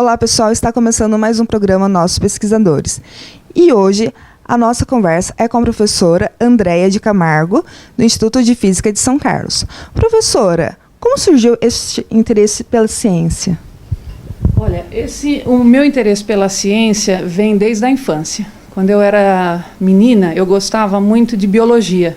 Olá pessoal, está começando mais um programa Nossos Pesquisadores. E hoje a nossa conversa é com a professora Andréia de Camargo, do Instituto de Física de São Carlos. Professora, como surgiu este interesse pela ciência? Olha, o meu interesse pela ciência vem desde a infância. Quando eu era menina, eu gostava muito de biologia.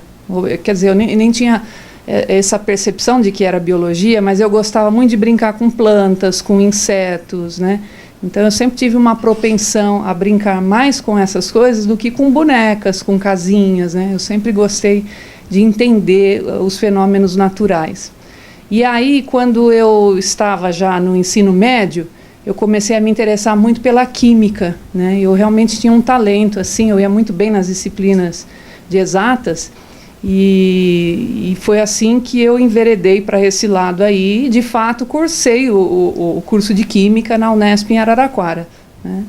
Quer dizer, eu nem tinha essa percepção de que era biologia, mas eu gostava muito de brincar com plantas, com insetos, né? Então eu sempre tive uma propensão a brincar mais com essas coisas do que com bonecas, com casinhas, né? Eu sempre gostei de entender os fenômenos naturais. E aí, quando eu estava já no ensino médio, eu comecei a me interessar muito pela química, né? Eu realmente tinha um talento, assim, eu ia muito bem nas disciplinas de exatas, e foi assim que eu enveredei para esse lado aí. De fato, cursei o curso de Química na Unesp em Araraquara, né?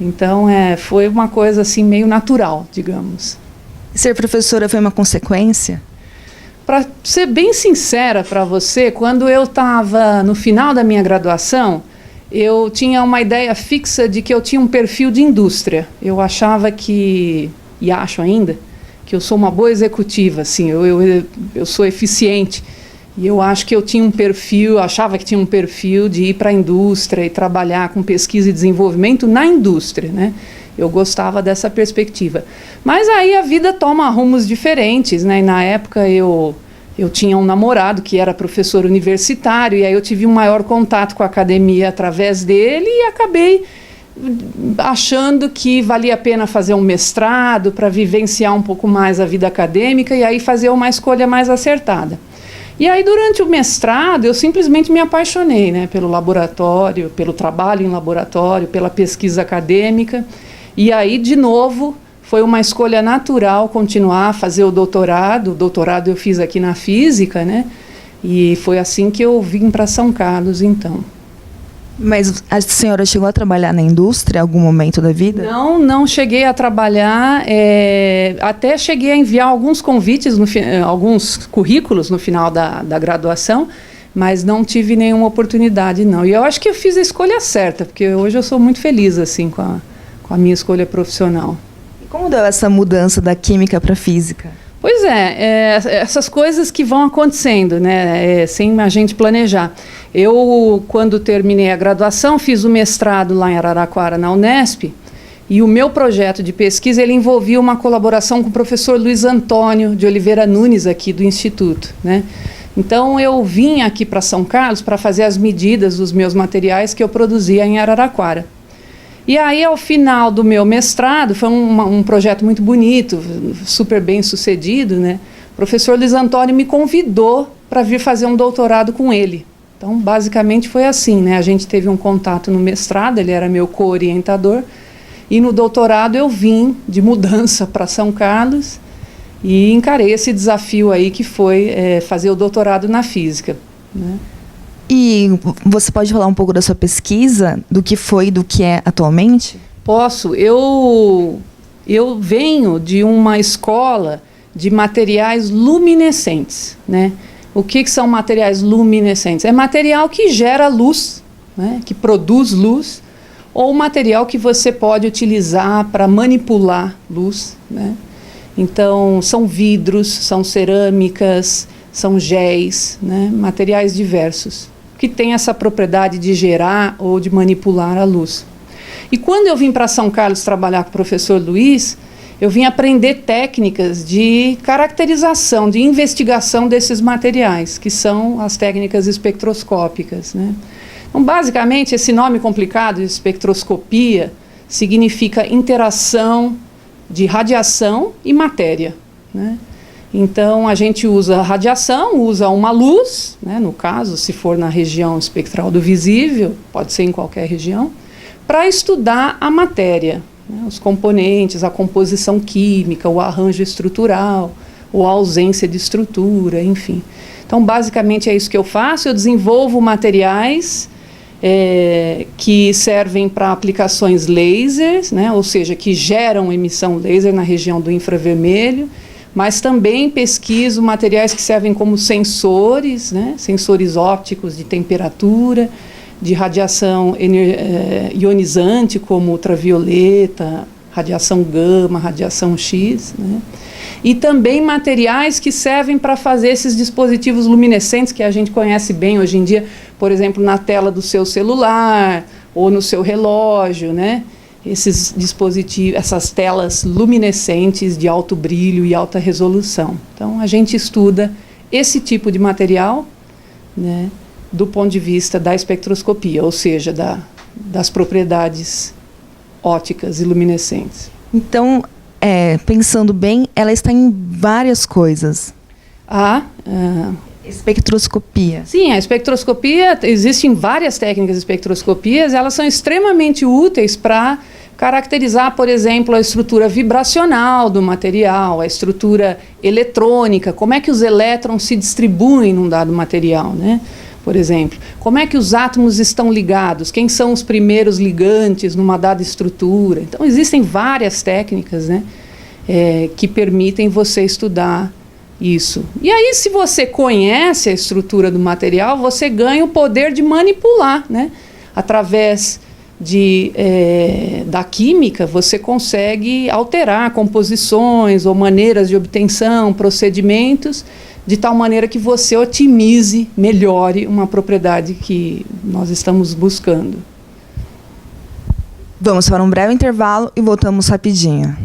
Então, foi uma coisa assim meio natural, digamos. Ser professora foi uma consequência? Para ser bem sincera para você, quando eu estava no final da minha graduação, eu tinha uma ideia fixa de que eu tinha um perfil de indústria. Eu achava que, e acho ainda, que eu sou uma boa executiva, assim, eu sou eficiente, e eu acho que eu tinha um perfil, achava que tinha um perfil de ir para a indústria e trabalhar com pesquisa e desenvolvimento na indústria, né? Eu gostava dessa perspectiva. Mas aí a vida toma rumos diferentes, né? E na época eu tinha um namorado que era professor universitário, e aí eu tive um maior contato com a academia através dele e acabei achando que valia a pena fazer um mestrado para vivenciar um pouco mais a vida acadêmica e aí fazer uma escolha mais acertada. E aí, durante o mestrado, eu simplesmente me apaixonei, né, pelo laboratório, pelo trabalho em laboratório, pela pesquisa acadêmica. E aí, de novo, foi uma escolha natural continuar a fazer o doutorado. O doutorado eu fiz aqui na física, né? E foi assim que eu vim para São Carlos, então. Mas a senhora chegou a trabalhar na indústria em algum momento da vida? Não cheguei a trabalhar, até cheguei a enviar alguns convites, alguns currículos no final da graduação, mas não tive nenhuma oportunidade, não. E eu acho que eu fiz a escolha certa, porque hoje eu sou muito feliz assim, com a minha escolha profissional. E como deu essa mudança da química para a física? Pois essas coisas que vão acontecendo, né, sem a gente planejar. Eu, quando terminei a graduação, fiz o mestrado lá em Araraquara, na Unesp, e o meu projeto de pesquisa ele envolvia uma colaboração com o professor Luiz Antônio de Oliveira Nunes, aqui do Instituto, né? Então, eu vim aqui para São Carlos para fazer as medidas dos meus materiais que eu produzia em Araraquara. E aí, ao final do meu mestrado, foi um projeto muito bonito, super bem sucedido, né? O professor Luiz Antônio me convidou para vir fazer um doutorado com ele. Então, basicamente foi assim, né? A gente teve um contato no mestrado, ele era meu co-orientador, e no doutorado eu vim de mudança para São Carlos e encarei esse desafio aí que foi fazer o doutorado na física, né? E você pode falar um pouco da sua pesquisa, do que foi e do que é atualmente? Posso. Eu venho de uma escola de materiais luminescentes, né? O que são materiais luminescentes? É material que gera luz, né? Que produz luz, ou material que você pode utilizar para manipular luz, né? Então, são vidros, são cerâmicas, são géis, né? Materiais diversos, que têm essa propriedade de gerar ou de manipular a luz. E quando eu vim para São Carlos trabalhar com o professor Luiz, eu vim aprender técnicas de caracterização, de investigação desses materiais, que são as técnicas espectroscópicas, né? Então, basicamente, esse nome complicado de espectroscopia significa interação de radiação e matéria, né? Então, a gente usa a radiação, usa uma luz, né? No caso, se for na região espectral do visível, pode ser em qualquer região, para estudar a matéria, né? Os componentes, a composição química, o arranjo estrutural, ou a ausência de estrutura, enfim. Então, basicamente, é isso que eu faço. Eu desenvolvo materiais que servem para aplicações lasers, né? Ou seja, que geram emissão laser na região do infravermelho, mas também pesquiso materiais que servem como sensores, né? Sensores ópticos de temperatura, de radiação ionizante, como ultravioleta, radiação gama, radiação X, né? E também materiais que servem para fazer esses dispositivos luminescentes que a gente conhece bem hoje em dia, por exemplo, na tela do seu celular ou no seu relógio, né? Esses dispositivos, essas telas luminescentes de alto brilho e alta resolução. Então, a gente estuda esse tipo de material, né, do ponto de vista da espectroscopia, ou seja, das propriedades ópticas e luminescentes. Então, pensando bem, ela está em várias coisas. Espectroscopia. Sim, a espectroscopia, existem várias técnicas de espectroscopias, elas são extremamente úteis para caracterizar, por exemplo, a estrutura vibracional do material, a estrutura eletrônica, como é que os elétrons se distribuem num dado material, né? Por exemplo, como é que os átomos estão ligados, quem são os primeiros ligantes numa dada estrutura. Então, existem várias técnicas, né, que permitem você estudar isso. E aí, se você conhece a estrutura do material, você ganha o poder de manipular, né? Através da química, você consegue alterar composições ou maneiras de obtenção, procedimentos, de tal maneira que você otimize, melhore uma propriedade que nós estamos buscando. Vamos para um breve intervalo e voltamos rapidinho.